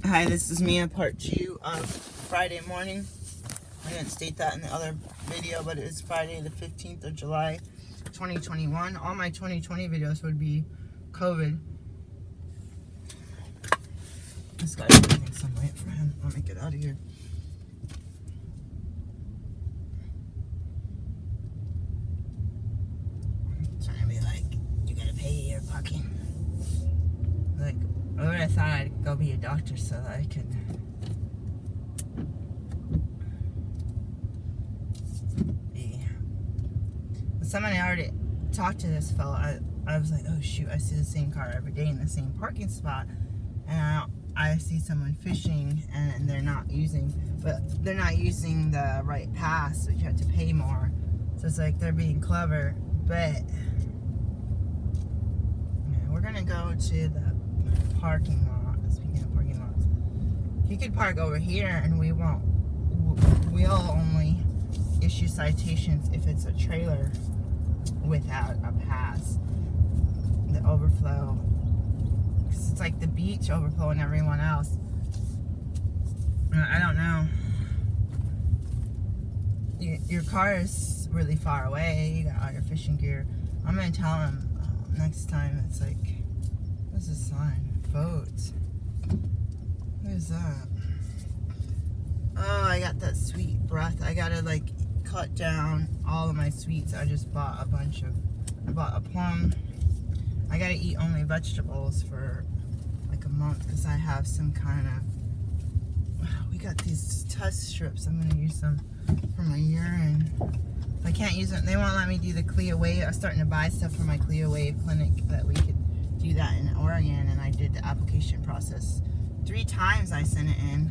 Hi, this is Mia, part 2 of Friday morning. I didn't state that in the other video, but it is Friday the 15th of July, 2021. All my 2020 videos would be COVID. This guy's getting some light for him. Let me get out of here. Trying to be like, you gotta pay your parking. Like, I thought I'd go be a doctor so that I could be. But somebody already talked to this fella. I was like, oh shoot, I see the same car every day in the same parking spot, and I see someone fishing and they're not using the right pass, so you have to pay more. So it's like they're being clever, but yeah, we're gonna go to the parking lot. Speaking of parking lots, he could park over here and we'll only issue citations if it's a trailer without a pass. The overflow, because it's like the beach overflow and everyone else. I don't know. Your car is really far away. You got all your fishing gear. I'm gonna tell him next time. It's like, what's this sign? Boats. What is that? Oh, I got that sweet breath. I gotta like cut down all of my sweets. I just bought a plum. I gotta eat only vegetables for like a month because I have some kind of, we got these test strips. I'm gonna use them for my urine. I can't use them. They won't let me do the Clea Wave. I was starting to buy stuff for my Clea Wave clinic that we could do that in Oregon, and I did the application process 3 times. I sent it in.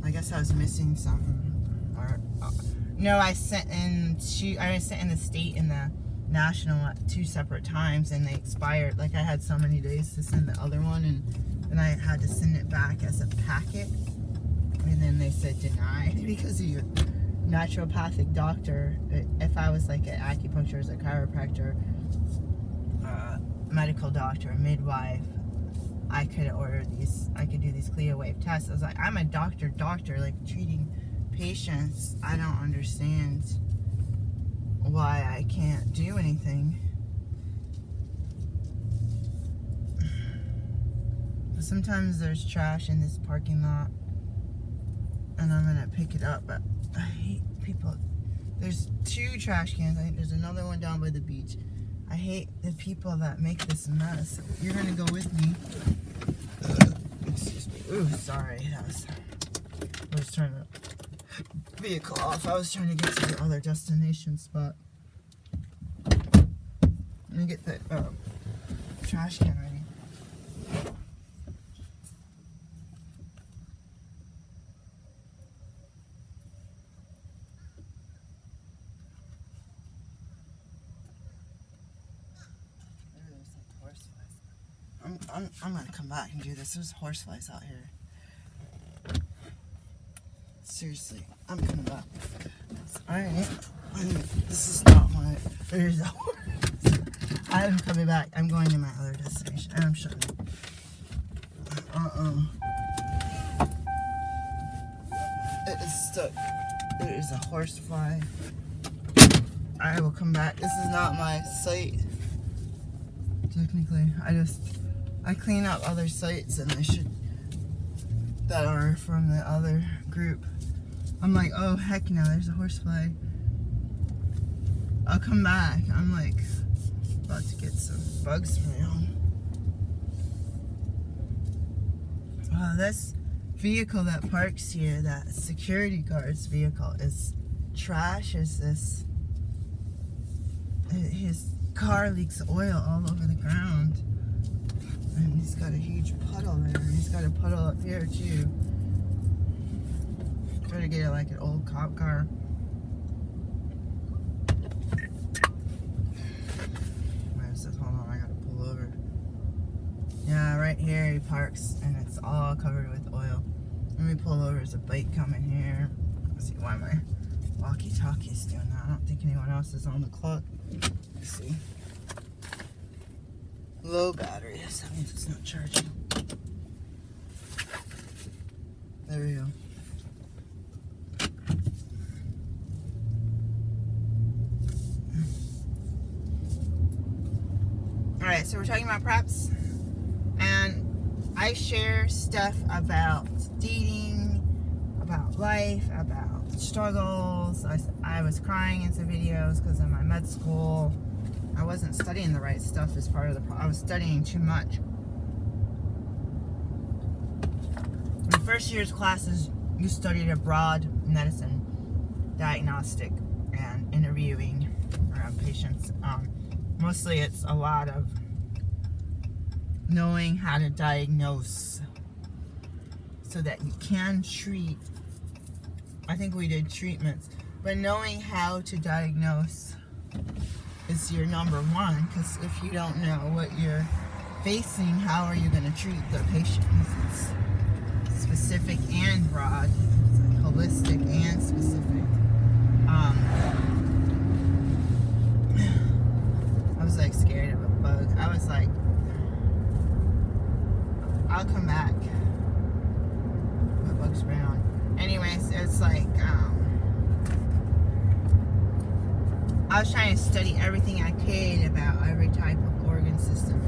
I guess I was missing something, or no, I sent in the state and the national at 2 separate times, and they expired. Like I had so many days to send the other one, and then I had to send it back as a packet, and then they said denied because of your naturopathic doctor. If I was like an acupuncturist, a chiropractor, medical doctor, a midwife, I could order these. I could do these Clea Wave tests. I was like, I'm a doctor, like treating patients. I don't understand why I can't do anything. But sometimes there's trash in this parking lot, and I'm gonna pick it up. But I hate people. There's 2 trash cans. I think there's another one down by the beach. I hate the people that make this mess. You're gonna go with me. Excuse me. Ooh, sorry. I was turning the vehicle off. I was trying to get to the other destination spot. Let me get the trash can ready. I'm gonna come back and do this. There's horseflies out here. Seriously, I'm coming back. Alright. This is not my. There's a horse. I'm coming back. I'm going to my other destination. And I'm shutting. It is stuck. There is a horsefly. I will come back. This is not my site. Technically, I clean up other sites, and that are from the other group. I'm like, oh heck no, there's a horsefly. I'll come back. I'm like about to get some bug spray on. This vehicle that parks here, that security guard's vehicle, is trash. His car leaks oil all over the ground, and he's got a huge puddle there, and he's got a puddle up here too. Try to get it like an old cop car. Where's this? Hold on, I gotta pull over. Yeah, right here he parks, and it's all covered with oil. Let me pull over. There's a bike coming here. Let's see why my walkie-talkie's doing that. I don't think anyone else is on the clock. Let's see. Low battery. That means it's not charging. Alright, so we're talking about preps, and I share stuff about dating, about life, about struggles. I was crying in some videos because of my med school. I wasn't studying the right stuff as part of the problem. I was studying too much. In the first year's classes, you studied a broad medicine, diagnostic, and interviewing around patients. Mostly it's a lot of knowing how to diagnose so that you can treat. I think we did treatments, but knowing how to diagnose is your number one, because if you don't know what you're facing, how are you going to treat the patient? It's specific and broad. It's like holistic and specific. I was like scared of a bug. I was like, I'll come back. My bug's brown. Anyways, it's like, I was trying to study everything I could about every type of organ system.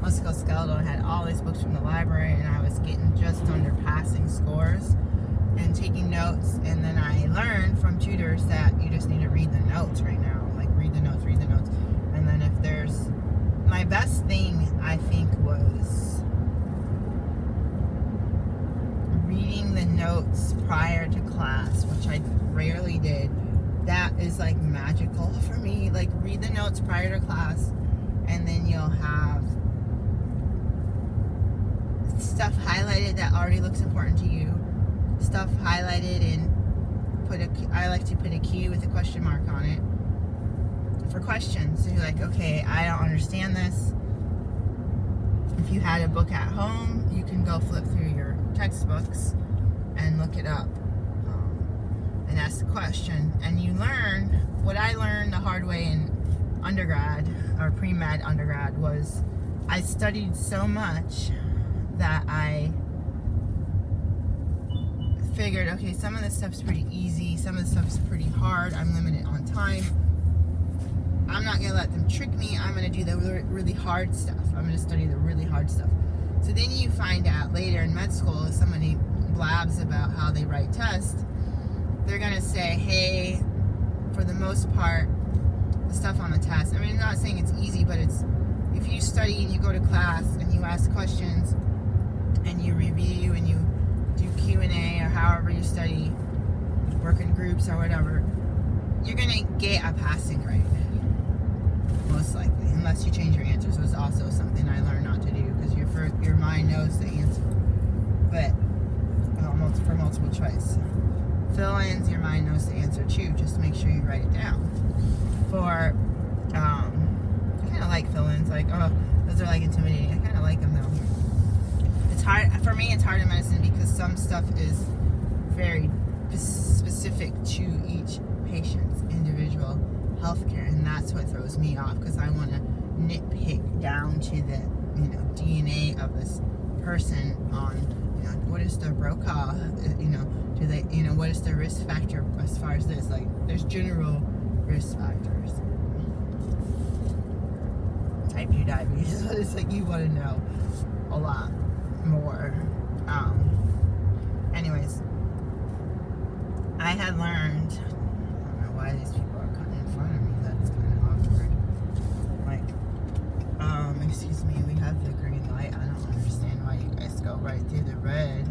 Musculoskeletal, I had all these books from the library, and I was getting just under passing scores and taking notes. And then I learned from tutors that you just need to read the notes right now. Like, read the notes. And then if there's, my best thing, I think, was reading the notes prior to class, which I rarely did. That is like magical for me. Like, read the notes prior to class, and then you'll have stuff highlighted that already looks important to you, stuff highlighted and I like to put a Q with a question mark on it for questions. So you're like, okay, I don't understand this. If you had a book at home, you can go flip through your textbooks and look it up, and ask the question. And you learn, what I learned the hard way in undergrad, or pre-med undergrad, was I studied so much that I figured, okay, some of this stuff's pretty easy, some of the stuff's pretty hard, I'm limited on time. I'm not going to let them trick me. I'm going to do the really hard stuff. I'm going to study the really hard stuff. So then you find out later in med school, if somebody blabs about how they write tests, they're going to say, hey, for the most part, the stuff on the test, I mean, I'm not saying it's easy, but it's, if you study and you go to class and you ask questions and you review and you do Q&A, or however you study, work in groups or whatever, you're going to get a passing grade. Most likely, unless you change your answers, was also something I learned not to do, because your mind knows the answer. But for multiple choice fill-ins, your mind knows the answer too. Just make sure you write it down. For I kind of like fill-ins. Like, oh, those are like intimidating. I kind of like them though. It's hard for me. It's hard in medicine because some stuff is very specific to each patient's individual healthcare, and that's what throws me off, because I want to nitpick down to the DNA of this person on what is the Broca, do they, what is the risk factor as far as this, like, there's general risk factors. Type 2 diabetes, but it's like you want to know a lot more. Anyways, I had learned, I don't know why these people are cutting in front of me, that's kind of awkward. Like, excuse me, we have the green light. I don't understand why you guys go right through the red.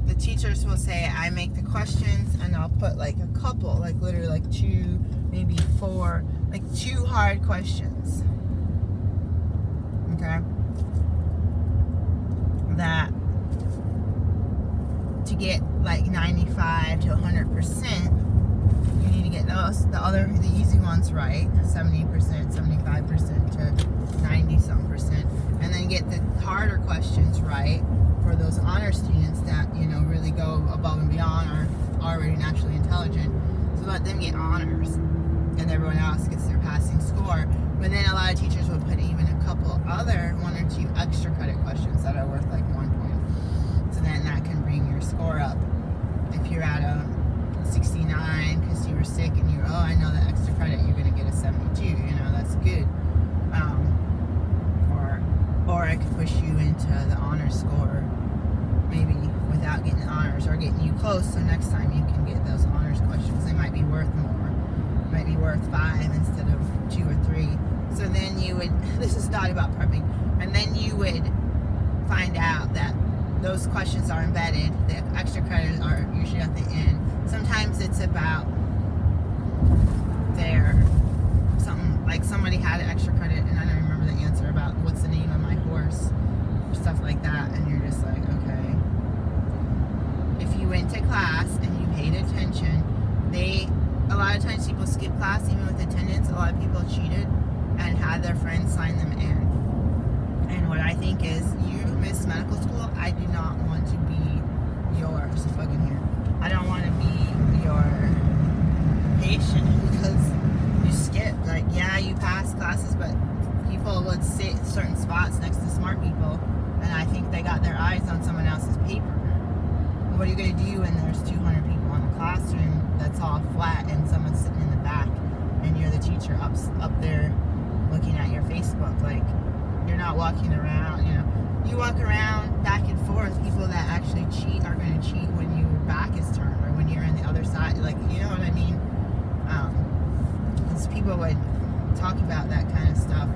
The teachers will say, I make the questions and I'll put like a couple, like literally like 2, maybe 4, like 2 hard questions. Okay? That to get like 95 to 100%, you need to get the easy ones right, 70%, 75% to 90-some%, and then get the harder questions right for those honor students that, really go above and beyond, are already naturally intelligent. So let them get honors, and everyone else gets their passing score. But then a lot of teachers will put even a couple other 1 or 2 extra credit questions that are worth like 1 point. So then that can bring your score up. If you're at a 69 because you were sick and you were, oh, I know that extra credit, you're going to get a 72, you know, that's good. Or I could push you into the honors score, maybe without getting honors, or getting you close, so next time you can get those honors questions. They might be worth more, might be worth 5 instead of 2 or 3. So then you would, this is not about prepping, and then you would find out that those questions are embedded, the extra credits are usually at the end. Sometimes it's about something like somebody had an extra credit and I don't remember the answer about what's the name of my horse or stuff like that, and you're just like, okay. If you went to class and you paid attention, a lot of times people skip class even with attendance. A lot of people cheated and had their friends sign them in. And what I think is, you miss medical school, I do not want to be yours fucking here. I don't want to be your patient because you skip. Like, yeah, you pass classes, but people would sit certain spots next to smart people, and I think they got their eyes on someone else's paper. What are you going to do when there's 200 people in a classroom that's all flat and someone's sitting in the back and you're the teacher up there looking at your Facebook? Like, you're not walking around, you know. You walk around back and forth. People that actually cheat are going to cheat when your back is turned or when you're on the other side. Like, you know what I mean? Because people would talk about that kind of stuff.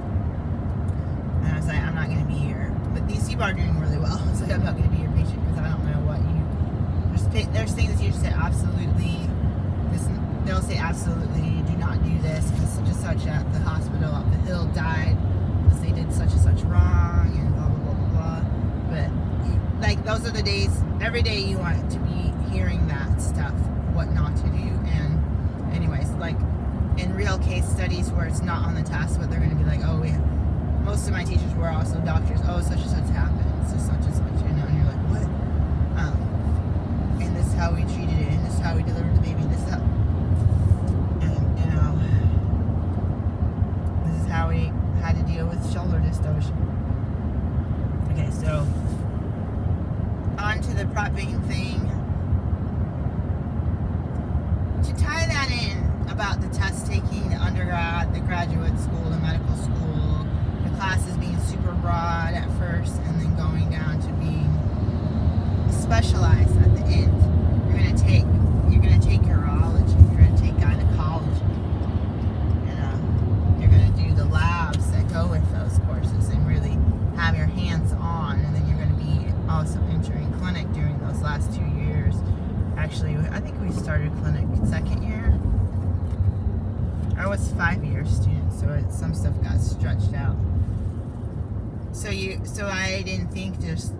And I was like, I'm not going to be here. But these people are doing really well. It's like, I'm not going to be your patient because I don't know what you... There's things that you just say, absolutely. They'll say, absolutely, do not do this because such and such at the hospital up the hill died because they did such and such wrong and blah, blah, blah, blah, blah. But, like, those are the days, every day you want to be hearing that stuff, what not to do. And anyways, like, in real case studies where it's not on the test, but they're going to be like, oh, most of my teachers were also doctors. Oh, such and such happened. So such and such, you know, and you're like, what? And this is how we treated it, and this is how we delivered the baby, this is how, and, you know, this is how we had to deal with shoulder dystocia. Okay, so, on to the prepping thing. To tie that in about the test taking, the undergrad, the graduate school, the medical school, the classes being super broad at first and then going down to being specialized at the end. You're gonna take urology, you're gonna take gynecology, you know, you're gonna do the labs that go with those courses and really have your hands on, and then you're gonna be also entering clinic during those last 2 years. Actually, I think we started clinic second year. I was 5-year student, so some stuff got stretched out. So I didn't think just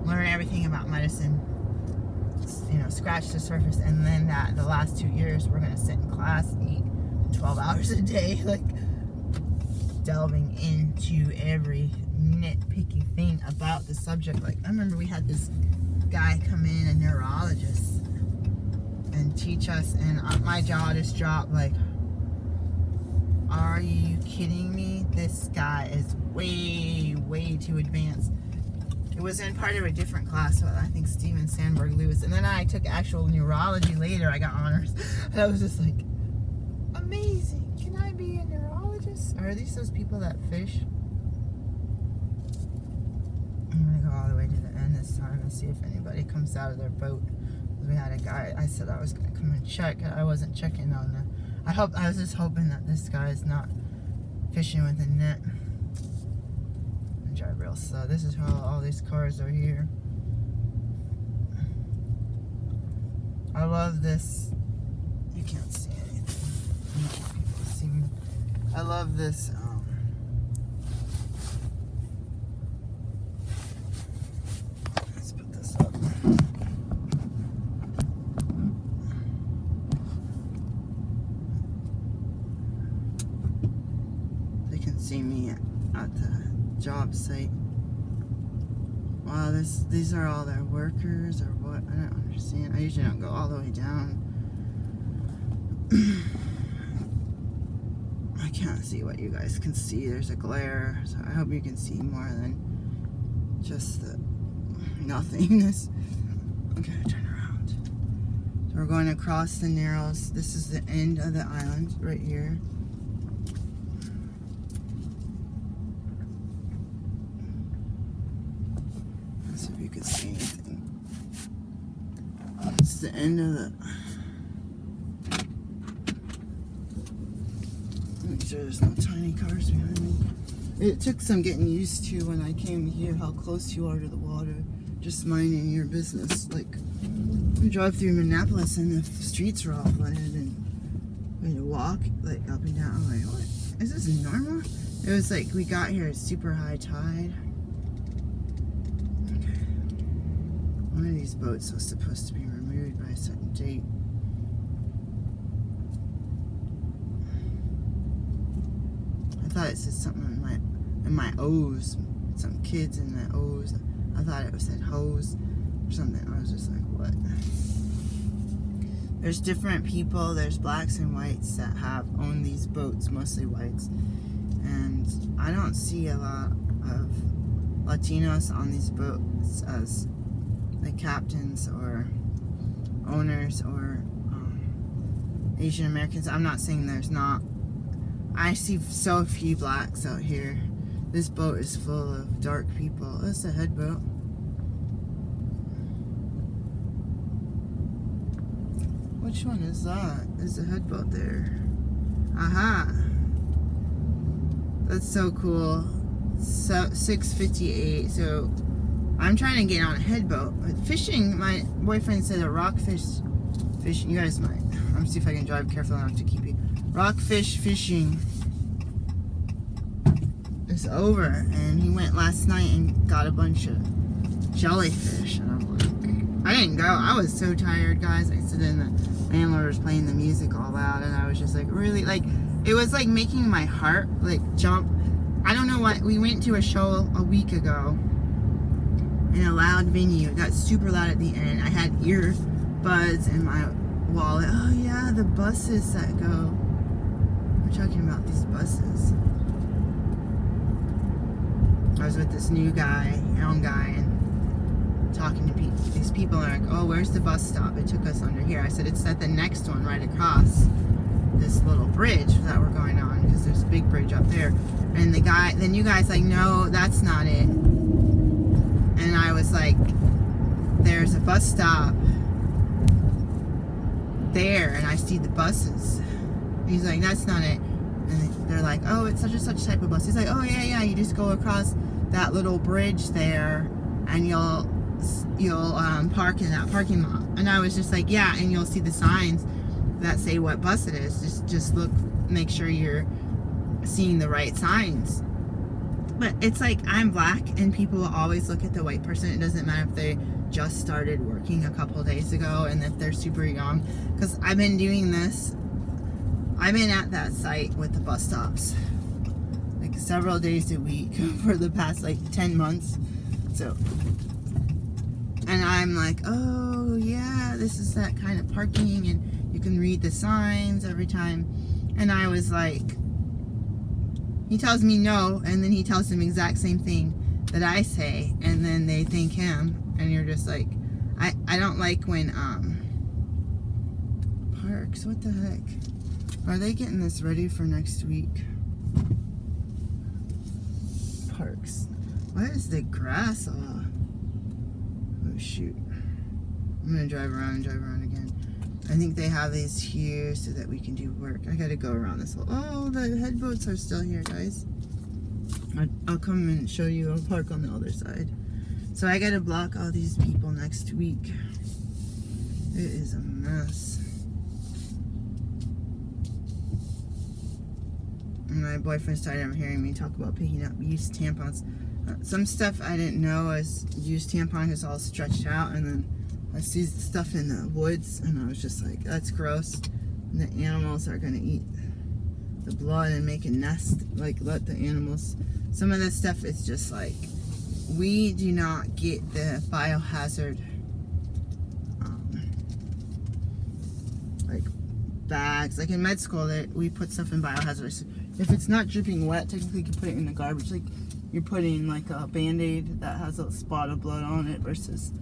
learn everything about medicine, you know, scratch the surface, and then that the last 2 years we're gonna sit in class 8 to 12 hours a day, like delving into every nitpicky thing about the subject. Like, I remember we had this guy come in, a neurologist, and teach us, and my jaw just dropped. Like, are you kidding me? This guy is way too advanced. It was in part of a different class, so I think Steven Sandberg Lewis. And then I took actual neurology later. I got honors. And I was just like, amazing. Can I be a neurologist? Or are these those people that fish? I'm going to go all the way to the end this time and see if anybody comes out of their boat. We had a guy, I said I was going to come and check. I wasn't checking on the... I was just hoping that this guy is not fishing with a net. I drive real slow. This is how all these cars are here. I love this. You can't see anything. People see me. I love this. Let's put this up. They can see me at the job site. Wow, these are all their workers or what? I don't understand. I usually don't go all the way down. I can't see what you guys can see. There's a glare, so I hope you can see more than just the nothingness. Okay, turn around. So we're going across the Narrows. This is the end of the island right here. Let's see if you can see anything. It's the end of the... Make sure there's no tiny cars behind me. It took some getting used to when I came here, how close you are to the water. Just minding your business. Like, we drive through Minneapolis and the streets are all flooded and we had to walk like up and down. I'm like, what? Is this normal? It was like we got here at super high tide. Okay. One of these boats was supposed to be removed by a certain date. I thought it said something in my O's. Some kids in the O's. I thought it said hose or something. I was just like, what? There's different people. There's blacks and whites that have owned these boats, mostly whites. And I don't see a lot of Latinos on these boats as the captains or owners or Asian Americans. I'm not saying there's not. I see so few blacks out here. This boat is full of dark people. That's a headboat. Which one is that? There's a headboat there. Aha! That's so cool. So 6:58. So I'm trying to get on a headboat. Fishing, my boyfriend said a rockfish fishing. You guys might. I'm gonna see if I can drive careful enough to keep you. Rockfish fishing is over, and he went last night and got a bunch of jellyfish. And I'm like, I didn't go. I was so tired, guys. I said, and the landlord was playing the music all loud, and I was just like, really, like, it was like making my heart like jump. I don't know what. We went to a show a week ago in a loud venue. It got super loud at the end. I had earbuds in my wallet. Oh yeah, the buses that go. We're talking about these buses. I was with this new guy, young guy, and talking to people. These people are like, oh, where's the bus stop? It took us under here. I said, it's at the next one right across this little bridge that we're going on, because there's a big bridge up there. And the new guy's like, no, that's not it. And I was like, there's a bus stop there, and I see the buses. He's like, that's not it. And they're like, oh, it's such and such type of bus. He's like, oh yeah, you just go across that little bridge there, and you'll park in that parking lot. And I was just like, yeah, and you'll see the signs that say what bus it is. Just look, make sure you're seeing the right signs. But it's like, I'm black, and people will always look at the white person. It doesn't matter if they just started working a couple days ago and if they're super young, because I've been doing this. I've been at that site with the bus stops like several days a week for the past like 10 months. So, and I'm like, oh yeah, this is that kind of parking, and you can read the signs every time. And I was like, he tells me no, and then he tells them exact same thing that I say, and then they thank him, and you're just like, I don't like when parks, what the heck? Are they getting this ready for next week? Parks. Why is the grass all... Oh shoot. I'm gonna drive around again. I think they have these here so that we can do work. I gotta go around this whole... Oh, the headboats are still here, guys. I'll come and show you. I'll park on the other side. So I gotta block all these people next week. It is a mess. My boyfriend's tired of hearing me talk about picking up used tampons. Some stuff I didn't know as used tampon is all stretched out, and then I see stuff in the woods, and I was just like, that's gross. And the animals are gonna eat the blood and make a nest, like let the animals. Some of this stuff is just like, we do not get the biohazard like bags. Like in med school, that we put stuff in biohazard. If it's not dripping wet, technically you can put it in the garbage. Like you're putting like a Band-Aid that has a spot of blood on it versus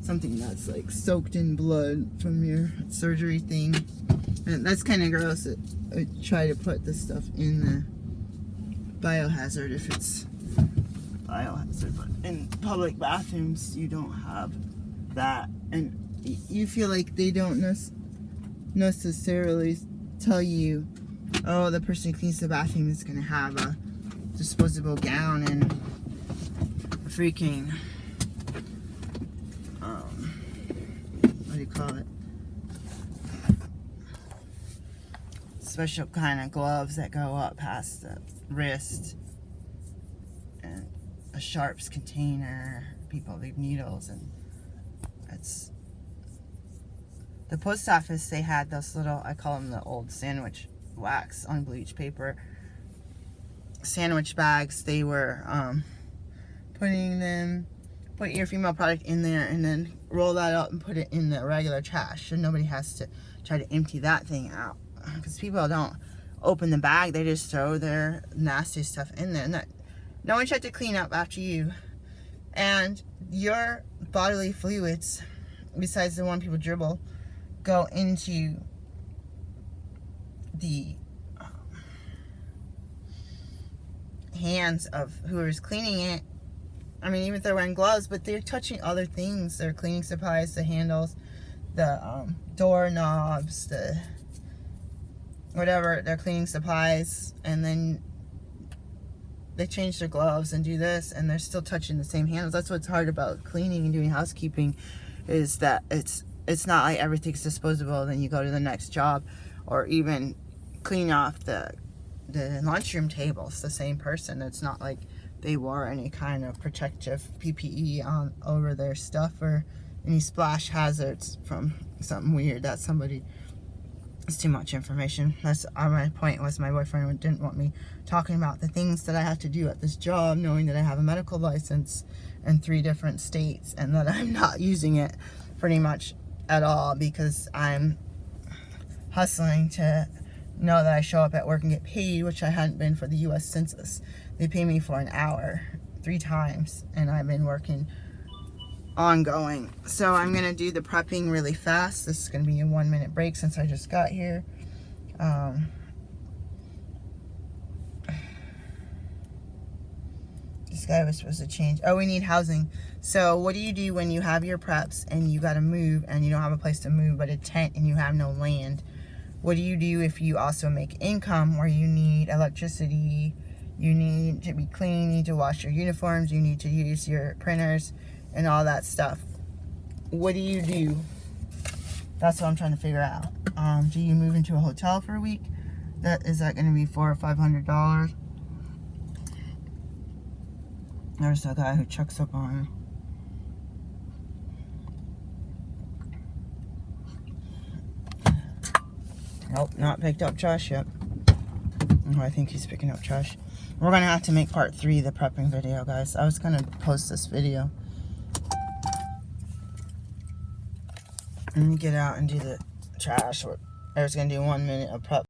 something that's like soaked in blood from your surgery thing. And that's kind of gross. I try to put this stuff in the biohazard if it's biohazard, but in public bathrooms you don't have that, and you feel like they don't necessarily tell you, oh, the person who cleans the bathroom is going to have a disposable gown and a freaking what do you call it, special kind of gloves that go up past the wrist, and a sharps container. People leave needles, and it's the post office. They had those little, I call them the old sandwich wax on bleach paper sandwich bags. They were put your female product in there and then roll that up and put it in the regular trash, so nobody has to try to empty that thing out, because people don't open the bag, they just throw their nasty stuff in there, and that no one tried to clean up after you. And your bodily fluids, besides the one people dribble, go into the hands of whoever's cleaning it. I mean, even if they're wearing gloves, but they're touching other things. They're cleaning supplies, the handles, the door knobs, the whatever, they're cleaning supplies, and then they change their gloves and do this, and they're still touching the same handles. That's what's hard about cleaning and doing housekeeping, is that it's not like everything's disposable, then you go to the next job, or even clean off the lunchroom table. It's the same person. It's not like they wore any kind of protective PPE on over their stuff, or any splash hazards from something weird that somebody. It's too much information. That's my point. Was my boyfriend didn't want me talking about the things that I have to do at this job, knowing that I have a medical license in 3 different states, and that I'm not using it pretty much at all, because I'm hustling to know that I show up at work and get paid, which I hadn't been for the U.S. Census. They pay me for an hour 3 times, and I've been working ongoing. So I'm gonna do the prepping really fast. This is gonna be a 1-minute break since I just got here. This guy was supposed to change. Oh, we need housing. So what do you do when you have your preps and you gotta move and you don't have a place to move but a tent and you have no land? What do you do if you also make income where you need electricity, you need to be clean, you need to wash your uniforms, you need to use your printers and all that stuff? What do you do? That's what I'm trying to figure out. Do you move into a hotel for a week? Is that going to be $400 or $500? There's a guy who checks up on. Nope, not picked up trash yet. Oh, I think he's picking up trash. We're gonna have to make part 3 the prepping video, guys. I was gonna post this video. Let me get out and do the trash. I was gonna do 1 minute of prep.